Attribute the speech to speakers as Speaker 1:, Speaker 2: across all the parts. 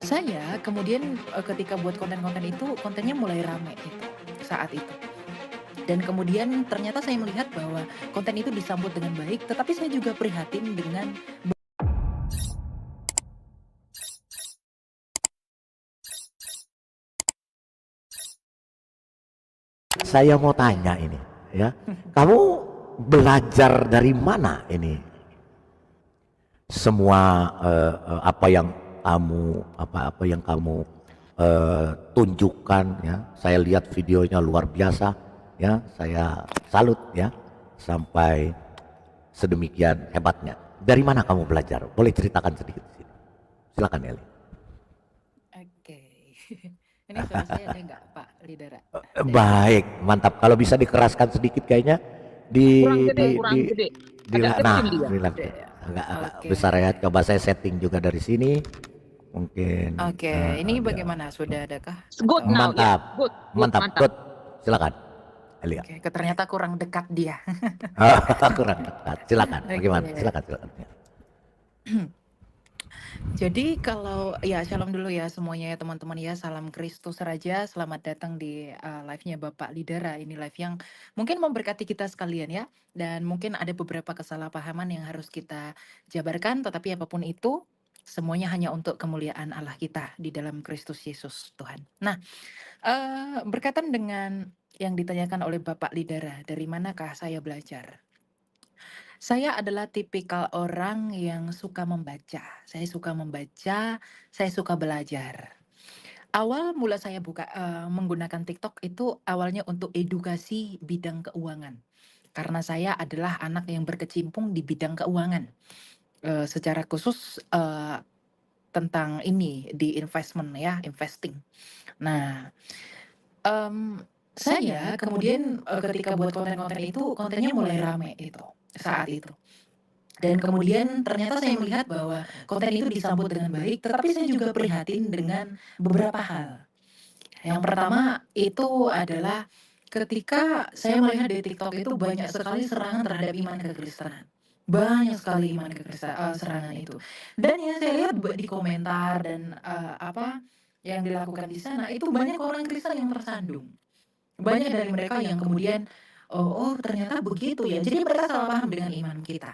Speaker 1: Saya kemudian, ketika buat konten-konten itu, kontennya mulai rame itu, saat itu. Dan kemudian ternyata saya melihat bahwa konten itu disambut dengan baik, tetapi saya juga prihatin dengan
Speaker 2: Saya mau tanya ini, ya. Kamu belajar dari mana ini? Semua apa yang kamu tunjukkan, ya. Saya lihat videonya luar biasa, ya. Saya salut, ya. Sampai sedemikian hebatnya. Dari mana kamu belajar? Boleh ceritakan sedikit di sini. Silakan, Eli.
Speaker 1: oke. Ini suara saya ada nggak, Pak Lidara?
Speaker 2: Baik, mantap. Kalau bisa dikeraskan sedikit kayaknya di
Speaker 3: Kurang gede,
Speaker 2: di
Speaker 3: kurang gede. Agak
Speaker 2: nah,
Speaker 3: kecil dia.
Speaker 2: agak
Speaker 1: Oke.
Speaker 2: besar ya. Coba saya setting juga dari sini. Mungkin
Speaker 1: Oke, ini
Speaker 2: ya.
Speaker 1: bagaimana? Sudah adakah
Speaker 3: Good
Speaker 1: atau
Speaker 3: now, yes.
Speaker 2: Mantap,
Speaker 3: Good, good,
Speaker 2: mantap,
Speaker 3: mantap.
Speaker 2: good. Silakan, Elia.
Speaker 1: oke, ternyata kurang dekat dia.
Speaker 2: Kurang dekat. Silakan. Bagaimana?
Speaker 1: Oke.
Speaker 2: Silakan, silakan.
Speaker 1: Jadi kalau ya shalom dulu ya semuanya ya teman-teman ya, salam Kristus Raja, selamat datang di live-nya Bapak Lidara. Ini live yang mungkin memberkati kita sekalian ya, dan mungkin ada beberapa kesalahpahaman yang harus kita jabarkan, tetapi apapun itu, semuanya hanya untuk kemuliaan Allah kita di dalam Kristus Yesus Tuhan. Nah, berkaitan dengan yang ditanyakan oleh Bapak Lidara, dari manakah saya belajar? Saya adalah tipikal orang yang suka membaca. Saya suka membaca, saya suka belajar. Awal mula saya menggunakan TikTok itu awalnya untuk edukasi bidang keuangan. Karena saya adalah anak yang berkecimpung di bidang keuangan. Secara khusus tentang ini di investment ya, investing. Nah, saya kemudian ketika buat konten-konten itu, kontennya mulai rame itu saat itu. Dan kemudian ternyata saya melihat bahwa konten itu disambut dengan baik, tetapi saya juga prihatin dengan beberapa hal. Yang pertama itu adalah ketika saya melihat di TikTok itu banyak sekali serangan terhadap iman kekristenan. Banyak sekali serangan itu. Dan yang saya lihat di komentar dan apa yang dilakukan di sana itu banyak orang Kristen yang tersandung. Banyak dari mereka yang kemudian oh ternyata begitu ya. Jadi mereka salah paham dengan iman kita.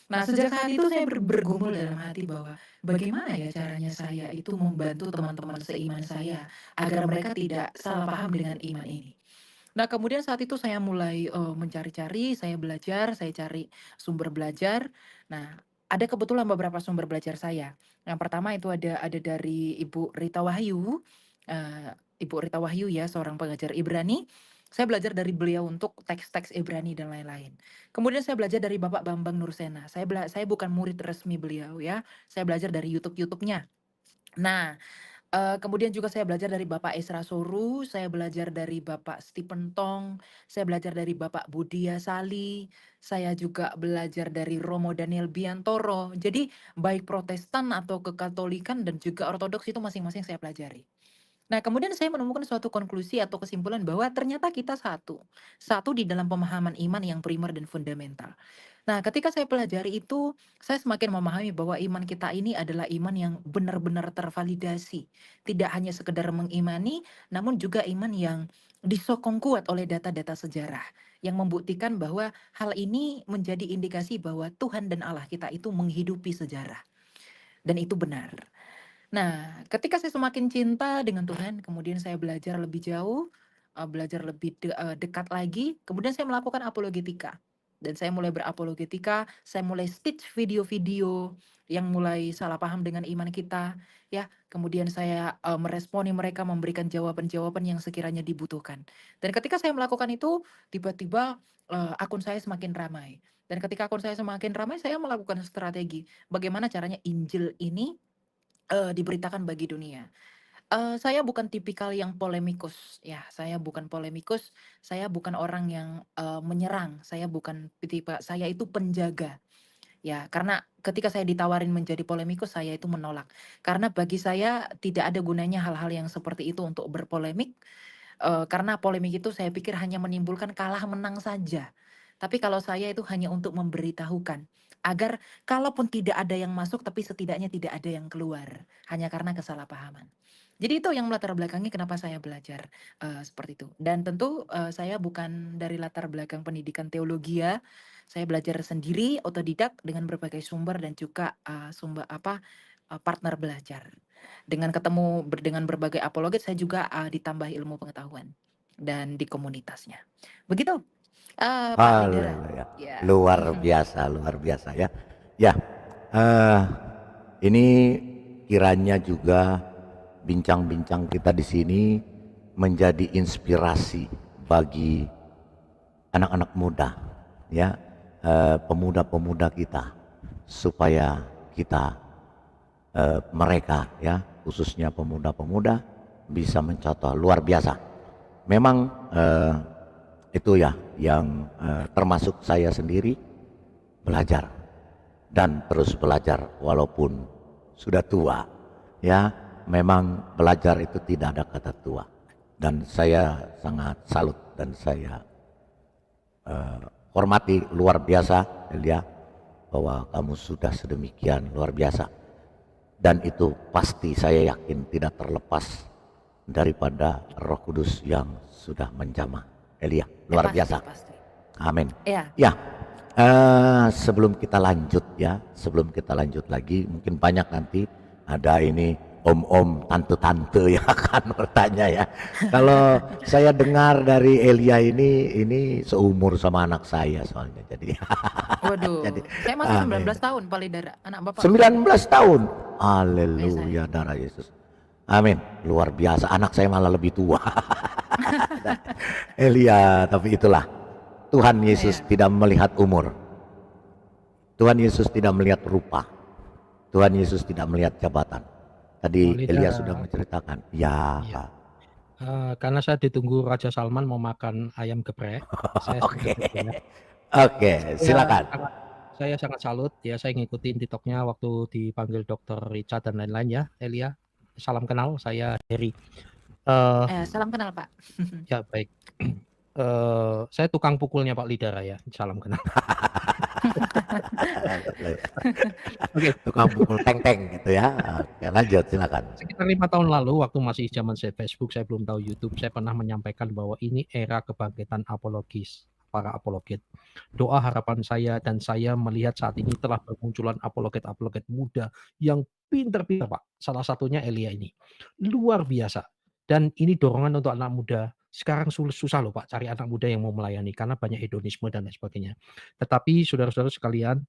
Speaker 1: Nah, sejak saat itu saya bergumul dalam hati bahwa bagaimana ya caranya saya itu membantu teman-teman seiman saya agar mereka tidak salah paham dengan iman ini. Nah, kemudian saat itu saya mulai mencari-cari, saya belajar, saya cari sumber belajar. Nah, ada kebetulan beberapa sumber belajar saya. Yang pertama itu ada dari Ibu Rita Wahyu, eh, Ibu Rita Wahyu ya, seorang pengajar Ibrani. Saya belajar dari beliau untuk teks-teks Ibrani dan lain-lain. Kemudian saya belajar dari Bapak Bambang Nursena. Saya bukan murid resmi beliau ya. Saya belajar dari YouTube-nya. Nah, kemudian juga saya belajar dari Bapak Esra Soru, saya belajar dari Bapak Stephen Tong, saya belajar dari Bapak Budia Sali, saya juga belajar dari Romo Daniel Biantoro. Jadi baik Protestan atau Kekatolikan dan juga Ortodoks itu masing-masing saya pelajari. Nah, kemudian saya menemukan suatu konklusi atau kesimpulan bahwa ternyata kita satu. Satu di dalam pemahaman iman yang primer dan fundamental. Nah, ketika saya pelajari itu, saya semakin memahami bahwa iman kita ini adalah iman yang benar-benar tervalidasi. Tidak hanya sekedar mengimani, namun juga iman yang disokong kuat oleh data-data sejarah. Yang membuktikan bahwa hal ini menjadi indikasi bahwa Tuhan dan Allah kita itu menghidupi sejarah. Dan itu benar. Nah, ketika saya semakin cinta dengan Tuhan, kemudian saya belajar lebih jauh, belajar lebih dekat lagi, kemudian saya melakukan apologetika. Dan saya mulai berapologetika, saya mulai stitch video-video yang mulai salah paham dengan iman kita, ya. Kemudian saya meresponi mereka, memberikan jawaban-jawaban yang sekiranya dibutuhkan. Dan ketika saya melakukan itu, tiba-tiba akun saya semakin ramai. Dan ketika akun saya semakin ramai, saya melakukan strategi bagaimana caranya Injil ini diberitakan bagi dunia. Saya bukan tipikal yang polemikus, ya, saya bukan polemikus, saya bukan orang yang, menyerang, saya bukan tipe saya itu penjaga, ya. Karena ketika saya ditawarin menjadi polemikus, saya itu menolak. Karena bagi saya tidak ada gunanya hal-hal yang seperti itu untuk berpolemik, karena polemik itu saya pikir hanya menimbulkan kalah menang saja. Tapi kalau saya itu hanya untuk memberitahukan agar kalaupun tidak ada yang masuk, tapi setidaknya tidak ada yang keluar, hanya karena kesalahpahaman. Jadi itu yang melatar belakangi kenapa saya belajar, seperti itu. Dan tentu, saya bukan dari latar belakang pendidikan teologi ya, saya belajar sendiri, otodidak dengan berbagai sumber dan juga, partner belajar. Dengan dengan berbagai apologet saya juga, ditambah ilmu pengetahuan dan di komunitasnya. Begitu, Pak Lidera.
Speaker 2: Haleluya.
Speaker 1: Ya.
Speaker 2: Luar biasa ya. Ya, eh, ini kiranya juga bincang-bincang kita di sini menjadi inspirasi bagi anak-anak muda, ya, pemuda-pemuda kita, supaya kita, mereka, ya, khususnya pemuda-pemuda bisa mencontoh luar biasa. Memang itu ya yang termasuk saya sendiri belajar dan terus belajar walaupun sudah tua, ya. Memang belajar itu tidak ada kata tua, dan saya sangat salut dan saya hormati luar biasa Elia, bahwa kamu sudah sedemikian luar biasa, dan itu pasti saya yakin tidak terlepas daripada Roh Kudus yang sudah menjamah Elia, luar
Speaker 1: Pasti
Speaker 2: biasa.
Speaker 1: pasti.
Speaker 2: Amin.
Speaker 1: Iya.
Speaker 2: Ya, sebelum kita lanjut ya, sebelum kita lanjut lagi, mungkin banyak nanti ada ini om-om, tante-tante yang akan bertanya ya. Kalau saya dengar dari Elia ini seumur sama anak saya soalnya, jadi jadi
Speaker 1: Waduh, saya masih 19
Speaker 2: amin.
Speaker 1: tahun Pak Lidera, anak Bapak berapa umur?
Speaker 2: 19 tahun.
Speaker 1: Kayak saya.
Speaker 2: Haleluya, darah Yesus. Amin. Luar biasa. Anak saya malah lebih tua. Elia, tapi itulah Tuhan Yesus
Speaker 1: Iya,
Speaker 2: tidak melihat umur. Tuhan Yesus tidak melihat rupa. Tuhan Yesus tidak melihat jabatan. Tadi
Speaker 3: Walida,
Speaker 2: Elia sudah menceritakan. Ya,
Speaker 3: ya.
Speaker 2: Pak.
Speaker 3: Karena saya ditunggu Raja Salman mau makan ayam geprek, saya
Speaker 2: Oke.
Speaker 3: sengaja ya.
Speaker 2: Oke,
Speaker 3: Saya
Speaker 2: silakan.
Speaker 3: sangat, saya sangat salut ya. Saya ngikutin TikToknya waktu dipanggil Dokter Richard dan lain-lain ya, Elia. Salam kenal, saya Heri.
Speaker 1: salam kenal Pak.
Speaker 3: Ya baik. Saya tukang pukulnya Pak Lidara ya. Salam kenal. Oke.
Speaker 2: Tukang pukul teng-teng gitu ya. Oke, lanjut, silakan.
Speaker 3: Sekitar 5 tahun lalu, waktu masih zaman saya Facebook, saya belum tahu YouTube, saya pernah menyampaikan bahwa ini era kebangkitan apologis, para apologet. Doa harapan saya dan saya melihat saat ini telah bermunculan apologet-apologet muda yang pinter-pinter, Pak. Salah satunya Elia ini. Luar biasa. Dan ini dorongan untuk anak muda. Sekarang susah loh Pak cari anak muda yang mau melayani karena banyak hedonisme dan lain sebagainya. Tetapi saudara-saudara sekalian,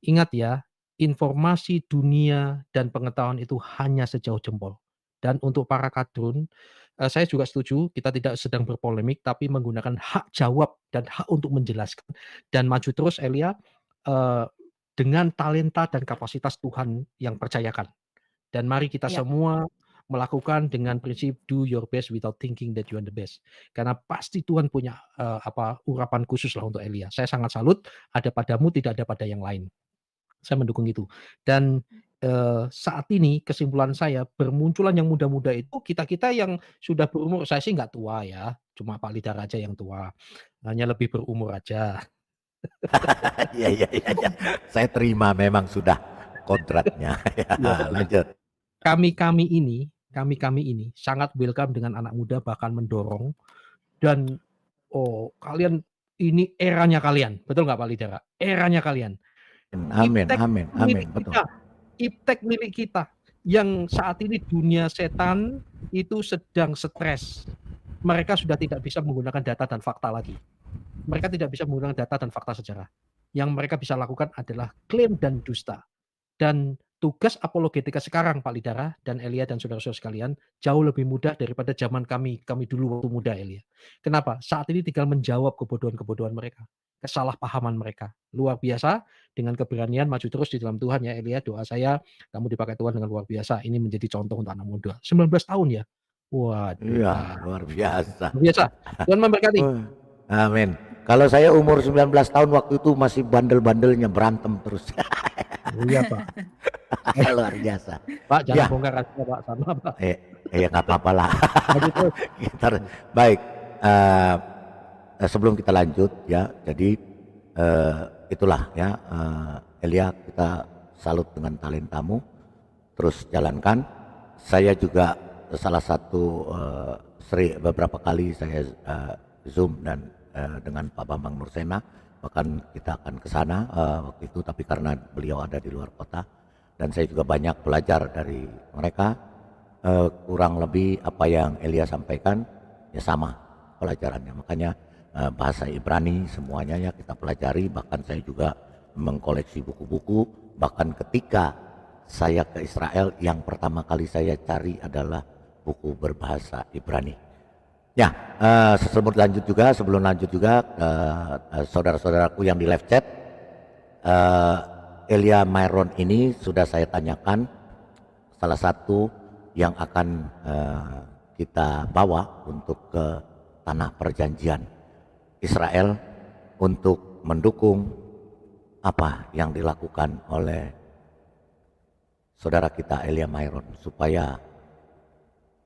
Speaker 3: ingat ya, informasi dunia dan pengetahuan itu hanya sejauh jempol. Dan untuk para kadrun, saya juga setuju kita tidak sedang berpolemik, tapi menggunakan hak jawab dan hak untuk menjelaskan dan maju terus Elia, eee, dengan talenta dan kapasitas Tuhan yang percayakan. Dan mari kita
Speaker 1: Iya,
Speaker 3: semua melakukan dengan prinsip do your best without thinking that you are the best. Karena pasti Tuhan punya, urapan khusus lah untuk Elia. Saya sangat salut, ada padamu tidak ada pada yang lain. Saya mendukung itu. Dan, saat ini kesimpulan saya bermunculan yang muda-muda itu kita-kita yang sudah berumur, saya sih nggak tua ya, cuma Pak Lidar aja yang tua, hanya lebih berumur aja.
Speaker 2: Iya, iya, iya, iya. Saya terima memang sudah kontraknya.
Speaker 3: Iya.
Speaker 2: Ya, lanjut.
Speaker 3: Kami-kami ini sangat welcome dengan anak muda, bahkan mendorong dan, oh kalian ini eranya kalian, betul nggak Pak Lidara? Eranya kalian.
Speaker 2: Amin,
Speaker 3: Iptek
Speaker 2: amin, amin,
Speaker 3: milik
Speaker 2: betul.
Speaker 3: kita, iptek milik kita, yang saat ini dunia setan itu sedang stres. Mereka sudah tidak bisa menggunakan data dan fakta lagi. Mereka tidak bisa menggunakan data dan fakta sejarah. Yang mereka bisa lakukan adalah klaim dan dusta. Dan tugas apologetika sekarang Pak Lidara dan Elia dan saudara-saudara sekalian jauh lebih mudah daripada zaman kami dulu waktu muda Elia. Kenapa? Saat ini tinggal menjawab kebodohan-kebodohan mereka, kesalahpahaman mereka. Luar biasa dengan keberanian maju terus di dalam Tuhan ya Elia. Doa saya kamu dipakai Tuhan dengan luar biasa. Ini menjadi contoh untuk anak muda. 19 tahun ya. Waduh
Speaker 2: Iya,
Speaker 3: Pak.
Speaker 2: luar biasa.
Speaker 3: Luar biasa. Tuhan memberkati.
Speaker 2: Amin. Kalau saya umur 19 tahun waktu itu masih bandel-bandelnya berantem terus.
Speaker 3: Oh iya Pak.
Speaker 2: Luar biasa.
Speaker 3: Pak jangan
Speaker 2: Ya,
Speaker 3: bongkar rahasia Pak sama Pak.
Speaker 2: nggak apa-apa lah.
Speaker 3: Maju terus.
Speaker 2: Baik, sebelum kita lanjut ya, jadi itulah ya Elia, kita salut dengan talentamu, terus jalankan. Saya juga salah satu beberapa kali saya Zoom dan dengan Pak Bambang Nursena, bahkan kita akan ke sana waktu itu, tapi karena beliau ada di luar kota, dan saya juga banyak belajar dari mereka. Kurang lebih apa yang Elia sampaikan ya sama pelajarannya, makanya bahasa Ibrani semuanya ya kita pelajari. Bahkan saya juga mengkoleksi buku-buku, bahkan ketika saya ke Israel yang pertama kali saya cari adalah buku berbahasa Ibrani. Ya, sebelum lanjut juga saudara-saudaraku yang di live chat, Elia Myron ini sudah saya tanyakan, salah satu yang akan kita bawa untuk ke tanah perjanjian Israel untuk mendukung apa yang dilakukan oleh saudara kita Elia Myron, supaya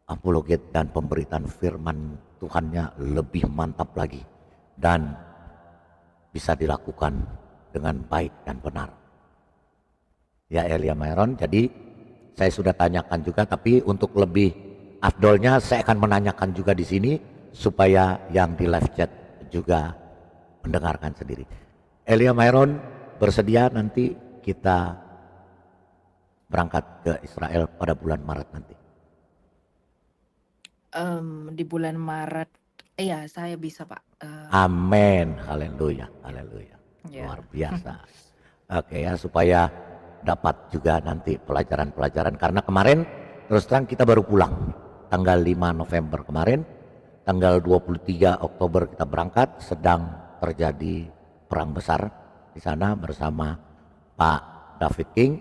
Speaker 2: apologet dan pemberitaan firman Tuhannya lebih mantap lagi dan bisa dilakukan dengan baik dan benar. Ya Elia Myron, jadi saya sudah tanyakan juga, tapi untuk lebih afdolnya saya akan menanyakan juga di sini supaya yang di live chat juga mendengarkan sendiri. Elia Myron bersedia nanti kita berangkat ke Israel pada bulan Maret nanti?
Speaker 1: Di bulan Maret, iya saya bisa Pak.
Speaker 2: Amin, haleluya, haleluya,
Speaker 1: Ya.
Speaker 2: luar biasa. Oke ya, supaya dapat juga nanti pelajaran-pelajaran, karena kemarin terus terang kita baru pulang tanggal 5 November kemarin, tanggal 23 Oktober kita berangkat, sedang terjadi perang besar di sana bersama Pak David King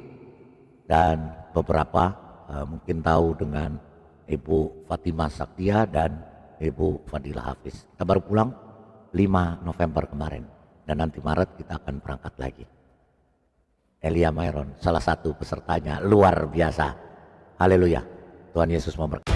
Speaker 2: dan beberapa mungkin tahu dengan Ibu Fatimah Saktia dan Ibu Fadilah Hafiz. Kita baru pulang 5 November kemarin dan nanti Maret kita akan berangkat lagi. Elia Myron salah satu pesertanya, luar biasa. Haleluya. Tuhan Yesus memberkati.